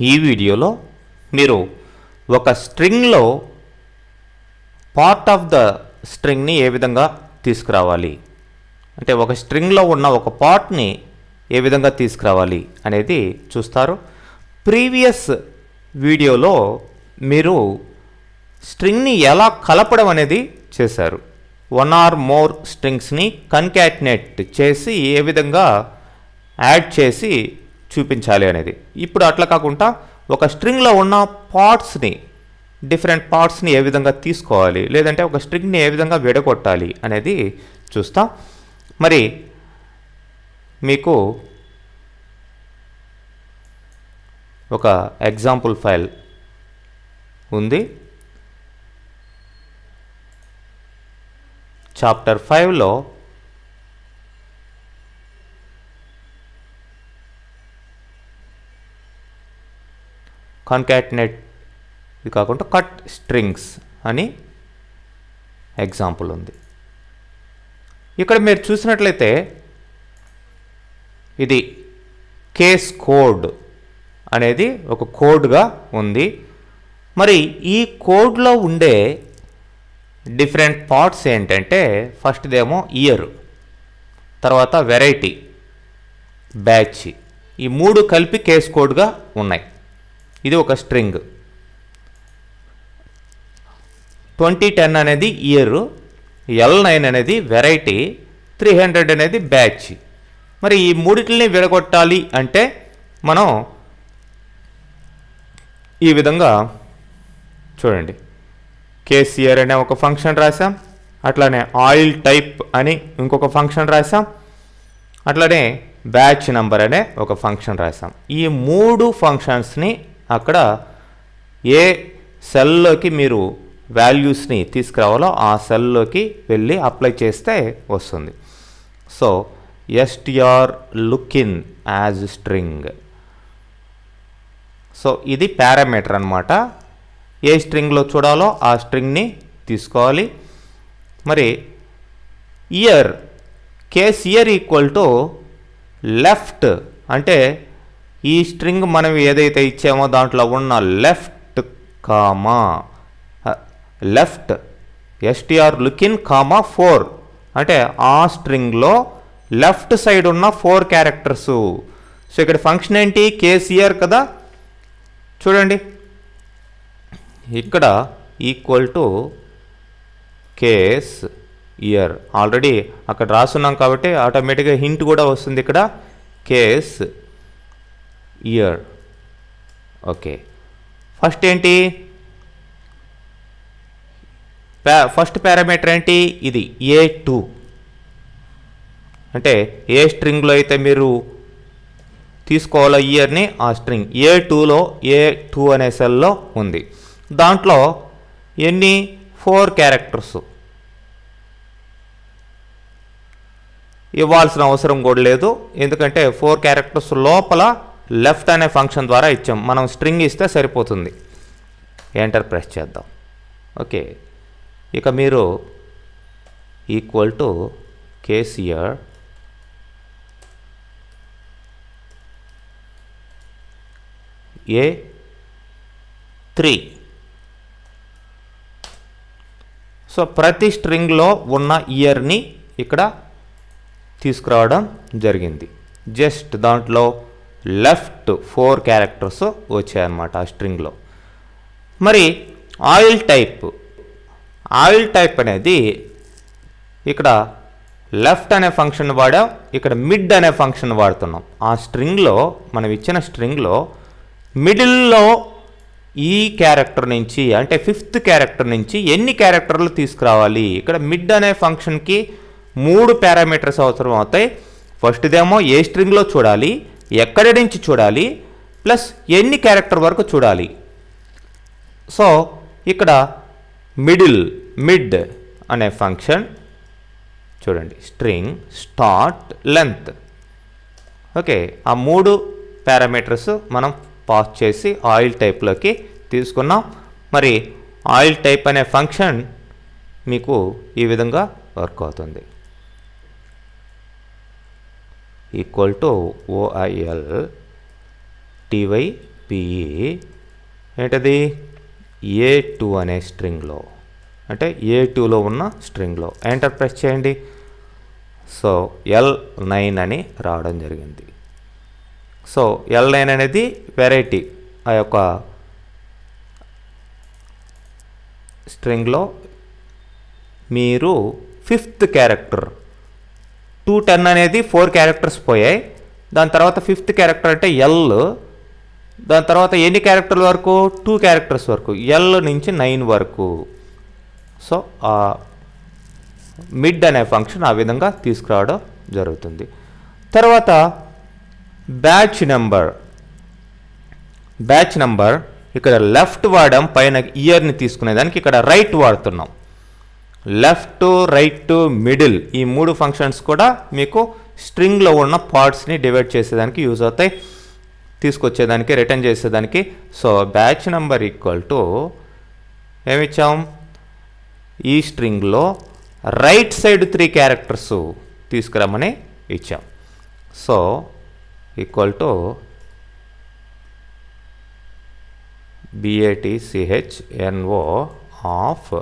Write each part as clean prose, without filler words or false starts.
ఈ వీడియోలో మీరు ఒక స్ట్రింగ్లో పార్ట్ ఆఫ్ ద స్ట్రింగ్ని ఏ విధంగా తీసుకురావాలి, అంటే ఒక స్ట్రింగ్లో ఉన్న ఒక పార్ట్ని ఏ విధంగా తీసుకురావాలి అనేది చూస్తారు. ప్రీవియస్ వీడియోలో మీరు స్ట్రింగ్ని ఎలా కలపడం అనేది చేశారు. వన్ ఆర్ మోర్ స్ట్రింగ్స్ని కన్కాటినేట్ చేసి ఏ విధంగా యాడ్ చేసి చూపించాలి అనేది. ఇప్పుడు అట్లా కాకుండా ఒక స్ట్రింగ్లో ఉన్న పార్ట్స్ని, డిఫరెంట్ పార్ట్స్ని ఏ విధంగా తీసుకోవాలి, లేదంటే ఒక స్ట్రింగ్ని ఏ విధంగా విడగొట్టాలి అనేది చూస్తాం. మరి మీకు ఒక ఎగ్జాంపుల్ ఫైల్ ఉంది. చాప్టర్ 5లో కాన్కాటినేట్ ఇది కాకుండా కట్ స్ట్రింగ్స్ అని ఎగ్జాంపుల్ ఉంది. ఇక్కడ మీరు చూసినట్లయితే ఇది కేస్ కోడ్ అనేది ఒక కోడ్గా ఉంది. మరి ఈ కోడ్లో ఉండే డిఫరెంట్ పార్ట్స్ ఏంటంటే, ఫస్ట్దేమో ఇయర్, తర్వాత వెరైటీ, బ్యాచ్, ఈ మూడు కలిపి కేస్ కోడ్గా ఉన్నాయి. ఇది ఒక స్ట్రింగ్. 2010 అనేది ఇయర్, L9 అనేది వెరైటీ, 300 అనేది బ్యాచ్. మరి ఈ మూడిటిని విడగొట్టాలి అంటే మనం ఈ విధంగా చూడండి, కేస్ ఇయర్ అనే ఒక ఫంక్షన్ రాసాం, అట్లానే ఆయిల్ టైప్ అని ఇంకొక ఫంక్షన్ రాసాం, అట్లానే బ్యాచ్ నెంబర్ అనే ఒక ఫంక్షన్ రాసాం. ఈ మూడు ఫంక్షన్స్ని అక్కడ ఏ సెల్లోకి మీరు వాల్యూస్ని తీసుకురావాలో ఆ సెల్లోకి వెళ్ళి అప్లై చేస్తే వస్తుంది. So str lookin as string. So ఇది పారామీటర్ అన్నమాట. ఏ స్ట్రింగ్లో చూడాలో ఆ స్ట్రింగ్ని తీసుకోవాలి. మరి year, case year equal to left, అంటే ఈ స్ట్రింగ్ మనం ఏదైతే ఇచ్చామో దాంట్లో ఉన్న left comma left str lookin comma 4, అంటే ఆ స్ట్రింగ్లో లెఫ్ట్ సైడ్ ఉన్న 4 క్యారెక్టర్స్. సో ఇక్కడ ఫంక్షన్ ఏంటి, కేస్ ఇయర్ కదా. చూడండి ఇక్కడ equal to case year, already అక్కడ రాస్తున్నాం కాబట్టి ఆటోమేటిక్గా హింట్ కూడా వస్తుంది ఇక్కడ, కేస్ ఇయర్. ఓకే, ఫస్ట్ ఏంటి, ఫస్ట్ పారామీటర్ ఏంటి, ఇది A2, అంటే ఏ స్ట్రింగ్లో అయితే మీరు తీసుకోవాలో ఇయర్ని ఆ స్ట్రింగ్ A2లో A2 అనే సెల్లో ఉంది. దాంట్లో ఎన్ని 4 క్యారెక్టర్స్ ఇవ్వాల్సిన అవసరం కూడా లేదు, ఎందుకంటే 4 క్యారెక్టర్స్ లోపల లెఫ్ట్ అనే ఫంక్షన్ ద్వారా ఇచ్చాం. మనం స్ట్రింగ్ ఇస్తే సరిపోతుంది. ఎంటర్ ప్రెస్ చేద్దాం. ఓకే, ఇక మీరు equal to case year A3. So ప్రతి స్ట్రింగ్లో ఉన్న ఇయర్ని ఇక్కడ తీసుకురావడం జరిగింది. జస్ట్ దాంట్లో లెఫ్ట్ 4 క్యారెక్టర్స్ వచ్చాయన్నమాట ఆ స్ట్రింగ్లో. మరి ఆయిల్ టైప్, ఆయిల్ టైప్ అనేది ఇక్కడ లెఫ్ట్ అనే ఫంక్షన్ వాడాం, ఇక్కడ మిడ్ అనే ఫంక్షన్ వాడుతున్నాం. ఆ స్ట్రింగ్లో, మనం ఇచ్చిన స్ట్రింగ్లో మిడిల్లో ఈ క్యారెక్టర్ నుంచి, అంటే 5th క్యారెక్టర్ నుంచి ఎన్ని క్యారెక్టర్లు తీసుకురావాలి. ఇక్కడ మిడ్ అనే ఫంక్షన్కి 3 పారామీటర్స్ అవసరం అవుతాయి. ఫస్ట్దేమో ఏ స్ట్రింగ్లో చూడాలి, ఎక్కడి నుంచి చూడాలి, ప్లస్ ఎన్ని క్యారెక్టర్ వరకు చూడాలి. సో ఇక్కడ మిడ్ అనే ఫంక్షన్ చూడండి, స్ట్రింగ్ స్టార్ట్ లెంత్. ఓకే, ఆ 3 పారామీటర్స్ మనం పాస్ చేసి ఆయిల్ టైప్లోకి తీసుకున్నాం. మరి ఆయిల్ టైప్ అనే ఫంక్షన్ మీకు ఈ విధంగా వర్క్ అవుతుంది. Equal to OIL TYP PE ఏంటది A2 అనే స్ట్రింగ్లో, అంటే A2లో ఉన్న స్ట్రింగ్లో ఎంటర్ ప్రెస్ చేయండి. సో L9 అని రావడం జరిగింది. సో L9 అనేది వెరైటీ, ఆ యొక్క స్ట్రింగ్లో మీరు 5th క్యారెక్టర్ 210 అనేది 4 క్యారెక్టర్స్ పోయాయి. దాని తర్వాత 5th క్యారెక్టర్ అంటే L, దాని తర్వాత ఎన్ని క్యారెక్టర్ల వరకు 2 క్యారెక్టర్స్ వరకు, L నుంచి 9 వరకు. సో ఆ మిడ్ అనే ఫంక్షన్ ఆ విధంగా తీసుకురావడం జరుగుతుంది. తర్వాత బ్యాచ్ నెంబర్ ఇక్కడ లెఫ్ట్ వాడాం, పైన ఇయర్ని తీసుకునేదానికి ఇక్కడ రైట్ వాడుతున్నాం. లెఫ్ట్, రైట్, మిడిల్ ఈ 3 ఫంక్షన్స్ కూడా మీకు స్ట్రింగ్లో ఉన్న పార్ట్స్ని డివైడ్ చేసేదానికి యూజ్ అవుతాయి, తీసుకొచ్చేదానికి, రిటర్న్ చేసేదానికి. So batch number equal to ఏమిచ్చాం, ఈ స్ట్రింగ్లో రైట్ సైడ్ 3 క్యారెక్టర్స్ తీసుకురమ్మని ఇచ్చాం. So equal to BATCHNO of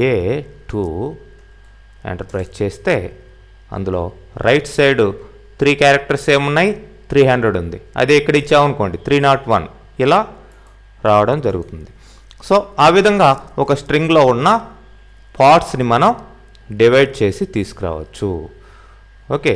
A2 enter press చేస్తే అందులో రైట్ సైడ్ 3 క్యారెక్టర్స్ ఏమున్నాయి, 300 ఉంది. అదే ఇక్కడ ఇచ్చామనుకోండి 301 ఇలా రావడం జరుగుతుంది. సో ఆ విధంగా ఒక స్ట్రింగ్లో ఉన్న పార్ట్స్ని మనం డివైడ్ చేసి తీసుకురావచ్చు. ఓకే.